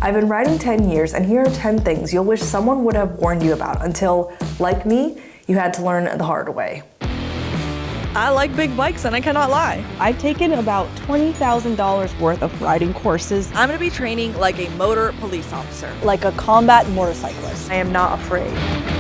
I've been riding 10 years, and here are 10 things you'll wish someone would have warned you about until, like me, you had to learn the hard way. I like big bikes and I cannot lie. I've taken about $20,000 worth of riding courses. I'm gonna be training like a motor police officer. Like a combat motorcyclist. I am not afraid.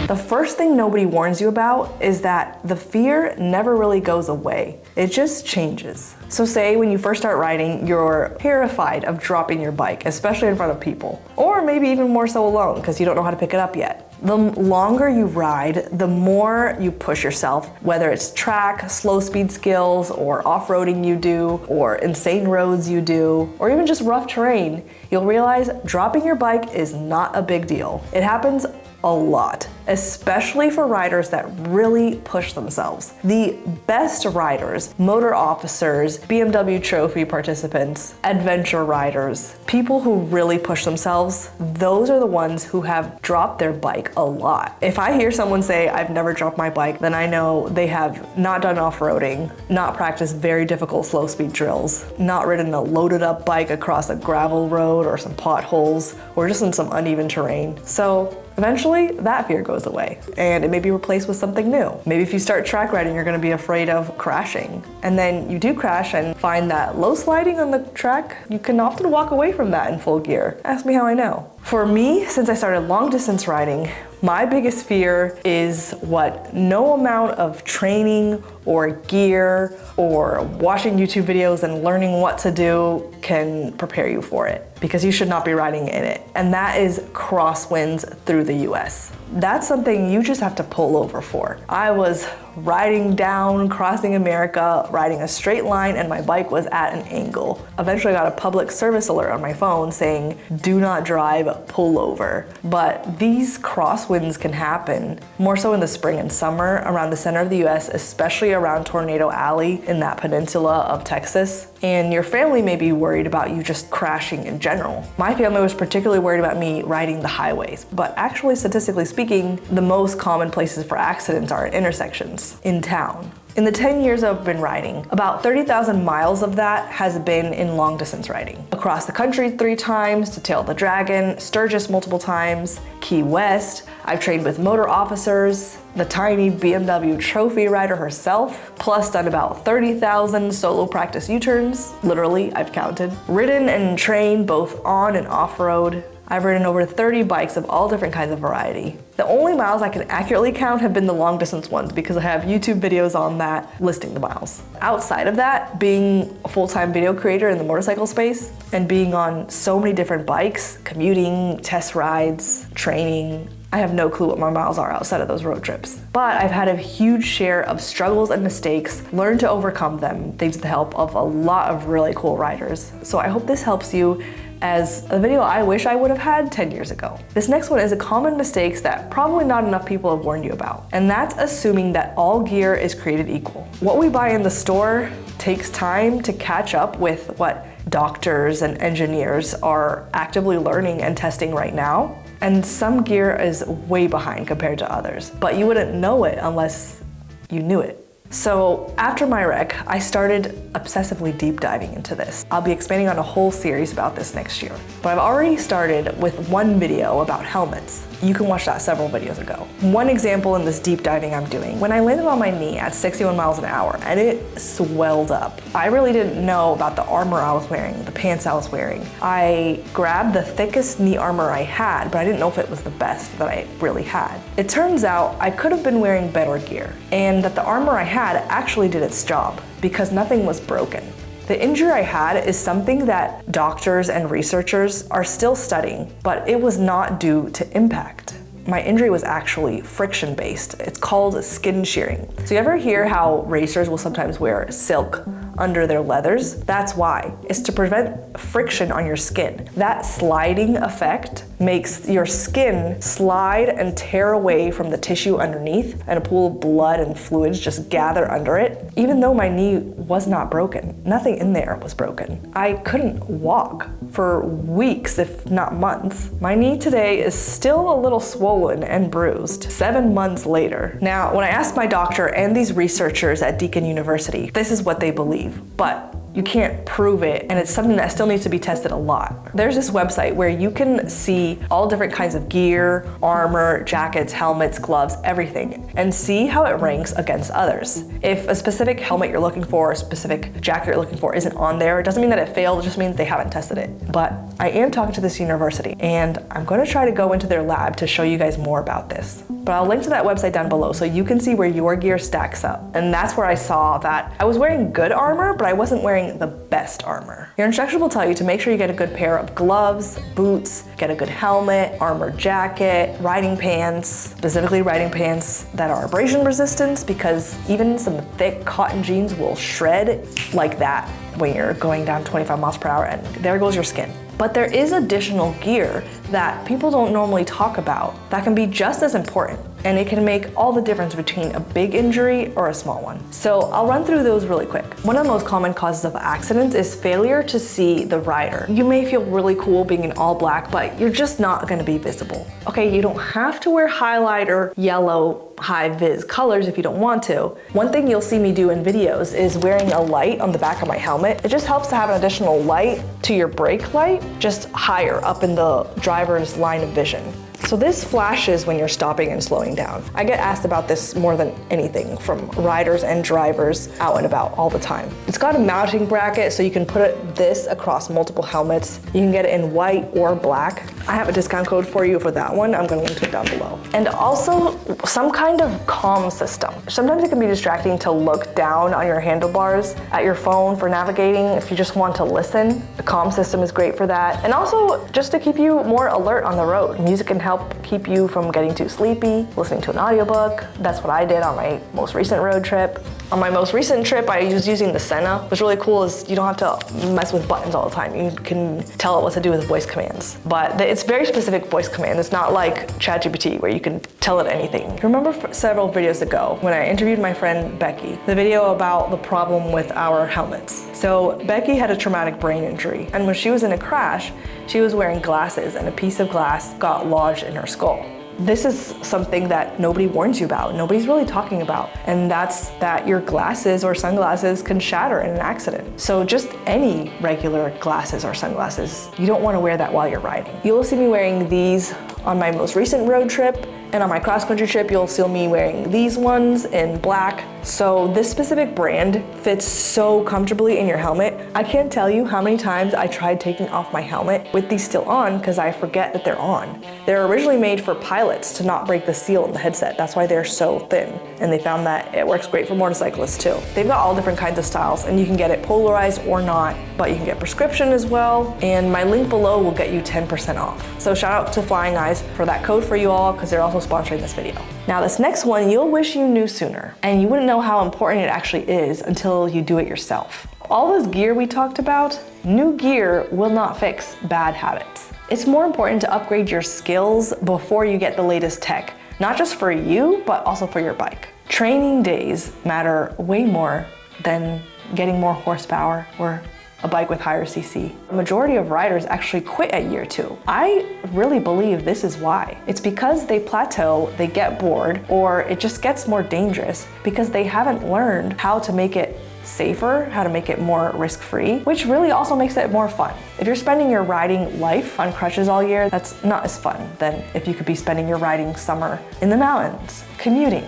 The first thing nobody warns you about is that the fear never really goes away. It just changes. So say when you first start riding, you're terrified of dropping your bike, especially in front of people. Or maybe even more so alone because you don't know how to pick it up yet. The longer you ride, the more you push yourself, whether it's track, slow speed skills, or off-roading you do, or insane roads you do, or even just rough terrain, you'll realize dropping your bike is not a big deal. It happens a lot, especially for riders that really push themselves. The best riders, motor officers, BMW trophy participants, adventure riders, people who really push themselves, those are the ones who have dropped their bike a lot. If I hear someone say, I've never dropped my bike, then I know they have not done off-roading, not practiced very difficult slow speed drills, not ridden a loaded up bike across a gravel road or some potholes, or just in some uneven terrain. So eventually, that fear goes away, and it may be replaced with something new. Maybe if you start track riding, you're gonna be afraid of crashing. And then you do crash and find that low sliding on the track, you can often walk away from that in full gear. Ask me how I know. For me, since I started long distance riding, my biggest fear is what no amount of training or gear or watching YouTube videos and learning what to do can prepare you for it, because you should not be riding in it. And that is crosswinds through the US. That's something you just have to pull over for. I was riding down, crossing America, riding a straight line, and my bike was at an angle. Eventually I got a public service alert on my phone saying, do not drive, pull over. But these crosswinds can happen more so in the spring and summer around the center of the US, especially around Tornado Alley in that peninsula of Texas. And your family may be worried about you just crashing in general. My family was particularly worried about me riding the highways, but actually, statistically speaking, the most common places for accidents are at intersections in town. In the 10 years I've been riding, about 30,000 miles of that has been in long distance riding. Across the country 3 times, to Tail the Dragon, Sturgis multiple times, Key West. I've trained with motor officers, the tiny BMW trophy rider herself, plus done about 30,000 solo practice U-turns, literally, I've counted. Ridden and trained both on and off-road. I've ridden over 30 bikes of all different kinds of variety. The only miles I can accurately count have been the long distance ones because I have YouTube videos on that listing the miles. Outside of that, being a full-time video creator in the motorcycle space and being on so many different bikes, commuting, test rides, training, I have no clue what my miles are outside of those road trips. But I've had a huge share of struggles and mistakes, learned to overcome them thanks to the help of a lot of really cool riders. So I hope this helps you as a video I wish I would have had 10 years ago. This next one is a common mistakes that probably not enough people have warned you about. And that's assuming that all gear is created equal. What we buy in the store takes time to catch up with what doctors and engineers are actively learning and testing right now. And some gear is way behind compared to others, but you wouldn't know it unless you knew it. So after my wreck, I started obsessively deep diving into this. I'll be expanding on a whole series about this next year. But I've already started with one video about helmets. You can watch that several videos ago. One example in this deep diving I'm doing, when I landed on my knee at 61 miles an hour and it swelled up, I really didn't know about the armor I was wearing, the pants I was wearing. I grabbed the thickest knee armor I had, but I didn't know if it was the best that I really had. It turns out I could have been wearing better gear, and that the armor I had actually did its job because nothing was broken. The injury I had is something that doctors and researchers are still studying, but it was not due to impact. My injury was actually friction-based. It's called skin shearing. So you ever hear how racers will sometimes wear silk under their leathers? That's why. It's to prevent friction on your skin. That sliding effect makes your skin slide and tear away from the tissue underneath, and a pool of blood and fluids just gather under it. Even though my knee was not broken, nothing in there was broken. I couldn't walk for weeks, if not months. My knee today is still a little swollen and bruised 7 months later. Now, when I asked my doctor and these researchers at Deakin University, this is what they believe. But you can't prove it, and it's something that still needs to be tested a lot. There's this website where you can see all different kinds of gear, armor, jackets, helmets, gloves, everything, and see how it ranks against others. If a specific helmet you're looking for, a specific jacket you're looking for isn't on there, it doesn't mean that it failed, it just means they haven't tested it. But I am talking to this university, and I'm going to try to go into their lab to show you guys more about this. But I'll link to that website down below so you can see where your gear stacks up. And that's where I saw that I was wearing good armor, but I wasn't wearing the best armor. Your instructor will tell you to make sure you get a good pair of gloves, boots, get a good helmet, armored jacket, riding pants, specifically riding pants that are abrasion resistant, because even some thick cotton jeans will shred like that when you're going down 25 miles per hour, and there goes your skin. But there is additional gear that people don't normally talk about that can be just as important, and it can make all the difference between a big injury or a small one. So I'll run through those really quick. One of the most common causes of accidents is failure to see the rider. You may feel really cool being in all black, but you're just not gonna be visible. Okay, you don't have to wear highlighter, yellow, high-vis colors if you don't want to. One thing you'll see me do in videos is wearing a light on the back of my helmet. It just helps to have an additional light to your brake light, just higher up in the driver's line of vision. So this flashes when you're stopping and slowing down. I get asked about this more than anything from riders and drivers out and about all the time. It's got a mounting bracket so you can put this across multiple helmets. You can get it in white or black. I have a discount code for you for that one. I'm gonna link to it down below. And also some kind of comm system. Sometimes it can be distracting to look down on your handlebars at your phone for navigating if you just want to listen. The comm system is great for that. And also just to keep you more alert on the road. Music can help keep you from getting too sleepy, listening to an audiobook. That's what I did on my most recent road trip. On my most recent trip, I was using the Senna. What's really cool is you don't have to mess with buttons all the time. You can tell it what to do with voice commands. But it's very specific voice command. It's not like ChatGPT where you can tell it anything. Remember several videos ago when I interviewed my friend Becky, the video about the problem with our helmets. So Becky had a traumatic brain injury, and when she was in a crash, she was wearing glasses and a piece of glass got lodged in her skull. This is something that nobody warns you about, nobody's really talking about, and that's that your glasses or sunglasses can shatter in an accident. So just any regular glasses or sunglasses, you don't want to wear that while you're riding. You'll see me wearing these on my most recent road trip, and on my cross-country trip, you'll see me wearing these ones in black. So this specific brand fits so comfortably in your helmet. I can't tell you how many times I tried taking off my helmet with these still on because I forget that they're on. They're originally made for pilots to not break the seal in the headset. That's why they're so thin. And they found that it works great for motorcyclists too. They've got all different kinds of styles, and you can get it polarized or not, but you can get prescription as well. And my link below will get you 10% off. So shout out to Flying Eyes for that code for you all, because they're also sponsoring this video. Now this next one, you'll wish you knew sooner, and you wouldn't know how important it actually is until you do it yourself. All this gear we talked about, new gear will not fix bad habits. It's more important to upgrade your skills before you get the latest tech, not just for you, but also for your bike. Training days matter way more than getting more horsepower or a bike with higher CC. The majority of riders actually quit at year 2. I really believe this is why. It's because they plateau, they get bored, or it just gets more dangerous because they haven't learned how to make it safer, how to make it more risk-free, which really also makes it more fun. If you're spending your riding life on crutches all year, that's not as fun than if you could be spending your riding summer in the mountains, commuting,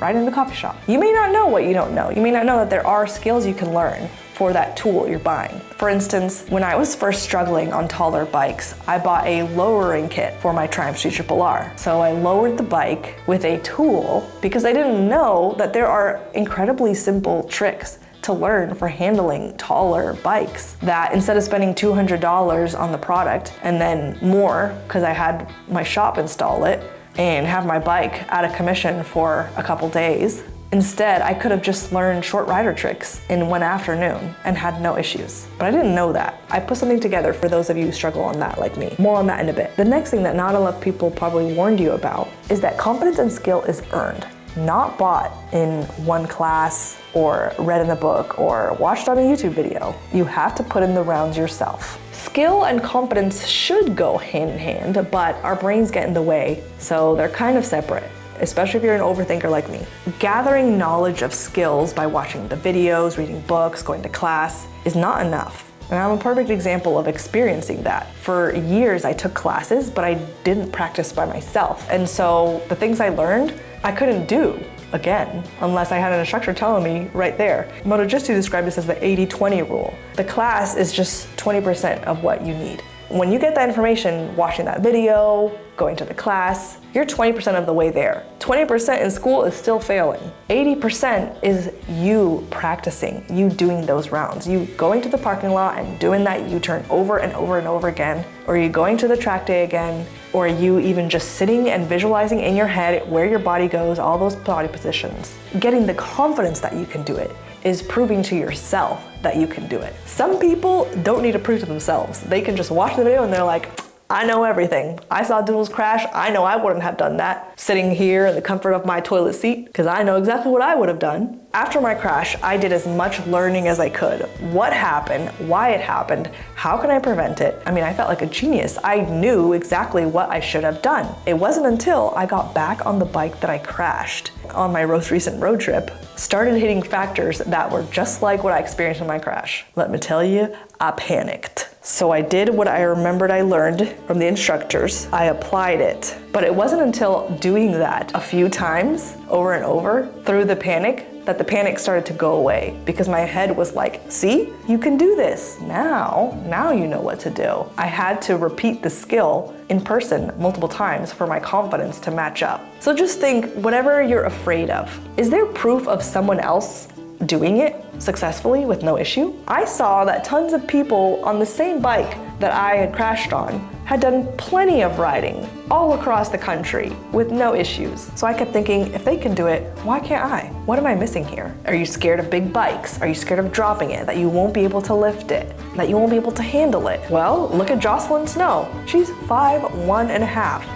riding in the coffee shop. You may not know what you don't know. You may not know that there are skills you can learn for that tool you're buying. For instance, when I was first struggling on taller bikes, I bought a lowering kit for my Triumph Street RRR. So I lowered the bike with a tool because I didn't know that there are incredibly simple tricks to learn for handling taller bikes, that instead of spending $200 on the product and then more because I had my shop install it and have my bike out of commission for a couple days, instead, I could have just learned short rider tricks in one afternoon and had no issues. But I didn't know that. I put something together for those of you who struggle on that like me. More on that in a bit. The next thing that not enough people probably warned you about is that confidence and skill is earned, not bought in one class or read in a book or watched on a YouTube video. You have to put in the rounds yourself. Skill and confidence should go hand in hand, but our brains get in the way, so they're kind of separate. especially if you're an overthinker like me. Gathering knowledge of skills by watching the videos, reading books, going to class is not enough. And I'm a perfect example of experiencing that. For years, I took classes, but I didn't practice by myself. And so the things I learned, I couldn't do again, unless I had an instructor telling me right there. Motojistu described this as the 80-20 rule. The class is just 20% of what you need. When you get that information, watching that video, going to the class, you're 20% of the way there. 20% in school is still failing. 80% is you practicing, you doing those rounds, you going to the parking lot and doing that U-turn over and over and over again, or you going to the track day again, or you even just sitting and visualizing in your head where your body goes, all those body positions. Getting the confidence that you can do it is proving to yourself that you can do it. Some people don't need to prove to themselves. They can just watch the video and they're like, I know everything. I saw Doodles crash. I know I wouldn't have done that sitting here in the comfort of my toilet seat because I know exactly what I would have done. After my crash, I did as much learning as I could. What happened? Why it happened? How can I prevent it? I mean, I felt like a genius. I knew exactly what I should have done. It wasn't until I got back on the bike that I crashed on my most recent road trip, started hitting factors that were just like what I experienced in my crash. Let me tell you, I panicked. So I did what I remembered I learned from the instructors. I applied it. But it wasn't until doing that a few times over and over through the panic that the panic started to go away, because my head was like, see, you can do this. Now you know what to do. I had to repeat the skill in person multiple times for my confidence to match up. So just think, whatever you're afraid of, is there proof of someone else doing it successfully with no issue? I saw that tons of people on the same bike that I had crashed on had done plenty of riding all across the country with no issues. So I kept thinking, if they can do it, why can't I? What am I missing here? Are you scared of big bikes? Are you scared of dropping it, that you won't be able to lift it, that you won't be able to handle it? Well, look at Jocelyn Snow. She's 5'1.5".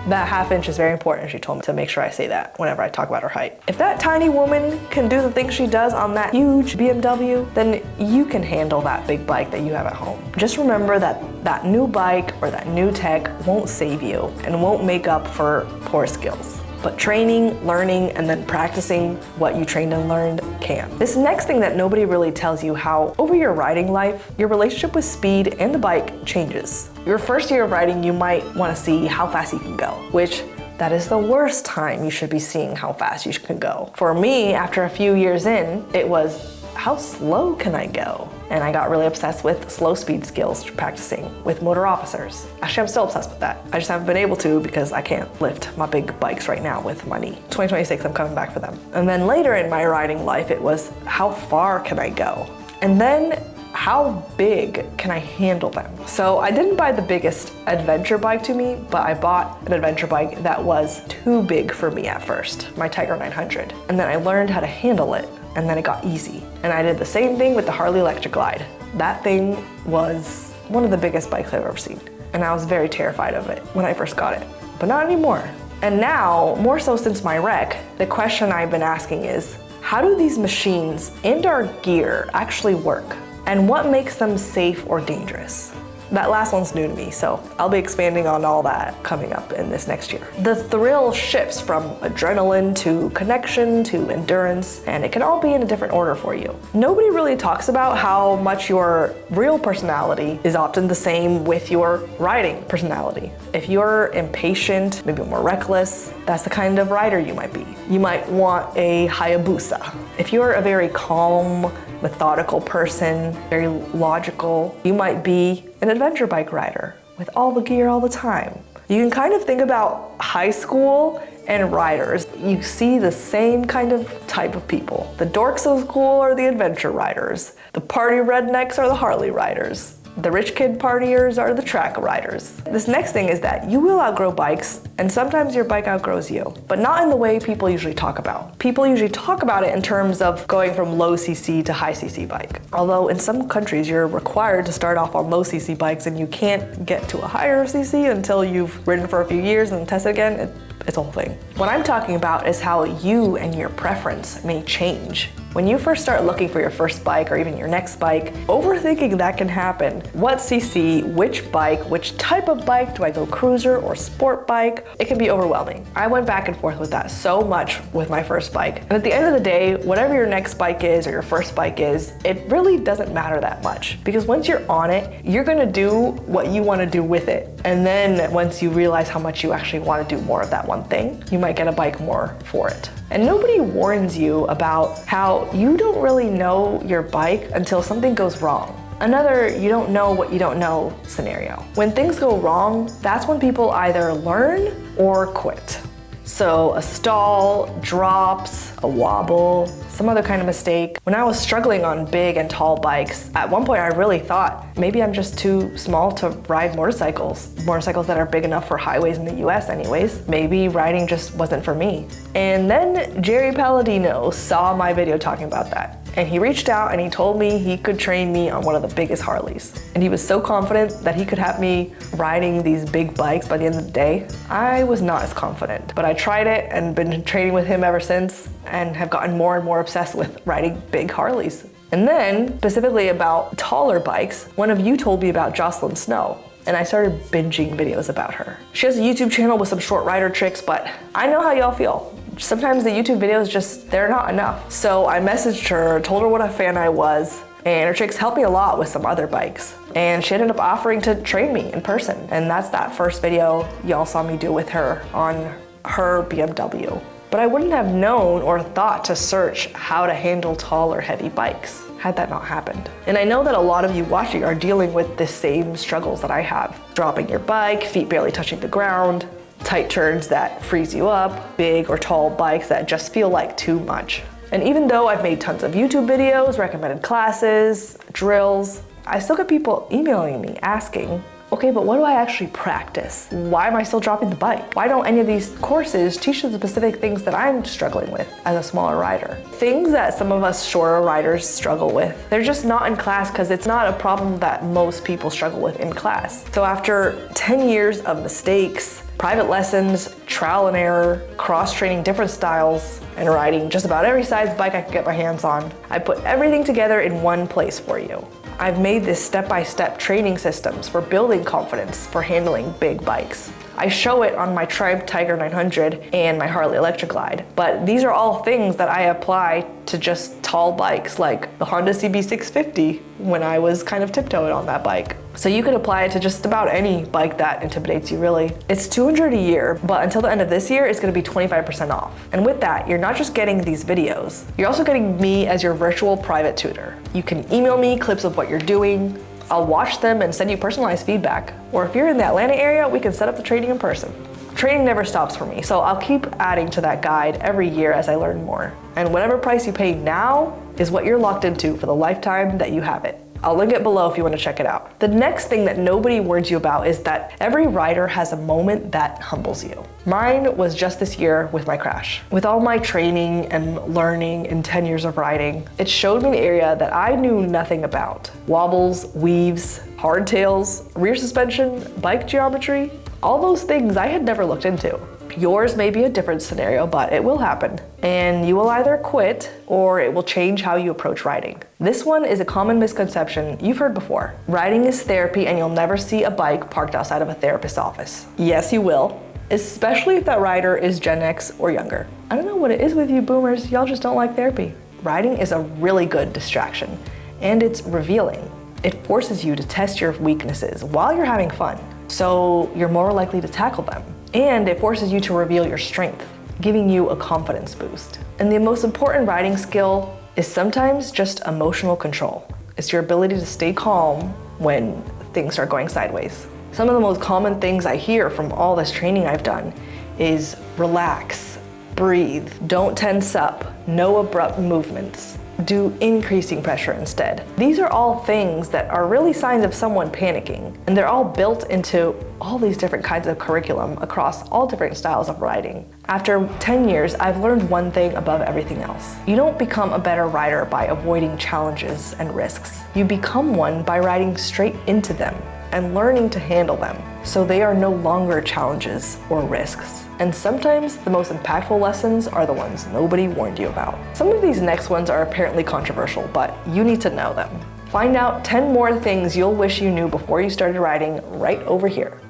That half inch is very important. She told me to make sure I say that whenever I talk about her height. If that tiny woman can do the things she does on that huge BMW, then you can handle that big bike that you have at home. Just remember that that new bike or that new tech won't save you and won't make up for poor skills. But training, learning, and then practicing what you trained and learned can. This next thing that nobody really tells you, how over your riding life, your relationship with speed and the bike changes. Your first year of riding, you might want to see how fast you can go, which that is the worst time you should be seeing how fast you can go. For me, after a few years in, it was, how slow can I go? And I got really obsessed with slow speed skills practicing with motor officers. Actually, I'm still obsessed with that. I just haven't been able to because I can't lift my big bikes right now with my knee. 2026, I'm coming back for them. And then later in my riding life, it was, how far can I go? And then, how big can I handle them? So I didn't buy the biggest adventure bike to me, but I bought an adventure bike that was too big for me at first, my Tiger 900. And then I learned how to handle it, and then it got easy. And I did the same thing with the Harley Electric Glide. That thing was one of the biggest bikes I've ever seen. And I was very terrified of it when I first got it, but not anymore. And now, more so since my wreck, the question I've been asking is, how do these machines and our gear actually work? And what makes them safe or dangerous? That last one's new to me, so I'll be expanding on all that coming up in this next year. The thrill shifts from adrenaline to connection to endurance, and it can all be in a different order for you. Nobody really talks about how much your real personality is often the same with your riding personality. If you're impatient, maybe more reckless, that's the kind of rider you might be. You might want a Hayabusa. If you're a very calm, methodical person, very logical, you might be an adventure bike rider with all the gear all the time. You can kind of think about high school and riders. You see the same kind of type of people. The dorks of school are the adventure riders. The party rednecks are the Harley riders. The rich kid partiers are the track riders. This next thing is that you will outgrow bikes, and sometimes your bike outgrows you, but not in the way people usually talk about. People usually talk about it in terms of going from low CC to high CC bike. Although in some countries you're required to start off on low CC bikes and you can't get to a higher CC until you've ridden for a few years and tested again. It's a whole thing. What I'm talking about is how you and your preference may change When you first start looking for your first bike or even your next bike, overthinking that can happen. What CC, which bike, which type of bike, do I go cruiser or sport bike? It can be overwhelming. I went back and forth with that so much with my first bike. And at the end of the day, whatever your next bike is or your first bike is, it really doesn't matter that much. Because once you're on it, you're gonna do what you wanna do with it. And then once you realize how much you actually wanna do more of that one thing, you might get a bike more for it. And nobody warns you about how you don't really know your bike until something goes wrong. Another you don't know what you don't know scenario. When things go wrong, that's when people either learn or quit. So a stall, drops, a wobble, some other kind of mistake. When I was struggling on big and tall bikes, at one point I really thought maybe I'm just too small to ride motorcycles that are big enough for highways in the US anyways. Maybe riding just wasn't for me. And then Jerry Palladino saw my video talking about that. And he reached out and he told me he could train me on one of the biggest Harleys. And he was so confident that he could have me riding these big bikes by the end of the day. I was not as confident, but I tried it and been training with him ever since and have gotten more and more obsessed with riding big Harleys. And then, specifically about taller bikes, one of you told me about Jocelyn Snow. And I started binging videos about her. She has a YouTube channel with some short rider tricks, but I know how y'all feel. Sometimes the YouTube videos just, they're not enough. So I messaged her, told her what a fan I was, and her tricks helped me a lot with some other bikes. And she ended up offering to train me in person. And that's that first video y'all saw me do with her on her BMW. But I wouldn't have known or thought to search how to handle tall or heavy bikes had that not happened. And I know that a lot of you watching are dealing with the same struggles that I have. Dropping your bike, feet barely touching the ground, tight turns that freeze you up, big or tall bikes that just feel like too much. And even though I've made tons of YouTube videos, recommended classes, drills, I still get people emailing me asking, okay, but what do I actually practice? Why am I still dropping the bike? Why don't any of these courses teach the specific things that I'm struggling with as a smaller rider? Things that some of us shorter riders struggle with. They're just not in class because it's not a problem that most people struggle with in class. So after 10 years of mistakes, private lessons, trial and error, cross-training different styles, and riding just about every size bike I could get my hands on, I put everything together in one place for you. I've made this step-by-step training systems for building confidence for handling big bikes. I show it on my Tribe Tiger 900 and my Harley Electric Glide, but these are all things that I apply to just tall bikes like the Honda CB650 when I was kind of tiptoeing on that bike. So you could apply it to just about any bike that intimidates you, really. It's $200 a year, but until the end of this year, it's gonna be 25% off. And with that, you're not just getting these videos, you're also getting me as your virtual private tutor. You can email me clips of what you're doing, I'll watch them and send you personalized feedback. Or if you're in the Atlanta area, we can set up the training in person. Training never stops for me, so I'll keep adding to that guide every year as I learn more. And whatever price you pay now is what you're locked into for the lifetime that you have it. I'll link it below if you want to check it out. The next thing that nobody warns you about is that every rider has a moment that humbles you. Mine was just this year with my crash. With all my training and learning in 10 years of riding, it showed me an area that I knew nothing about. Wobbles, weaves, hardtails, rear suspension, bike geometry, all those things I had never looked into. Yours may be a different scenario, but it will happen. And you will either quit or it will change how you approach riding. This one is a common misconception you've heard before. Riding is therapy and you'll never see a bike parked outside of a therapist's office. Yes, you will, especially if that rider is Gen X or younger. I don't know what it is with you boomers, y'all just don't like therapy. Riding is a really good distraction and it's revealing. It forces you to test your weaknesses while you're having fun, so you're more likely to tackle them. And it forces you to reveal your strength, giving you a confidence boost. And the most important riding skill is sometimes just emotional control. It's your ability to stay calm when things start going sideways. Some of the most common things I hear from all this training I've done is relax, breathe, don't tense up, no abrupt movements, do increasing pressure instead. These are all things that are really signs of someone panicking, and they're all built into all these different kinds of curriculum across all different styles of riding. After 10 years, I've learned one thing above everything else. You don't become a better rider by avoiding challenges and risks. You become one by riding straight into them. and learning to handle them, so they are no longer challenges or risks. And sometimes the most impactful lessons are the ones nobody warned you about. Some of these next ones are apparently controversial, but you need to know them. Find out 10 more things you'll wish you knew before you started writing right over here.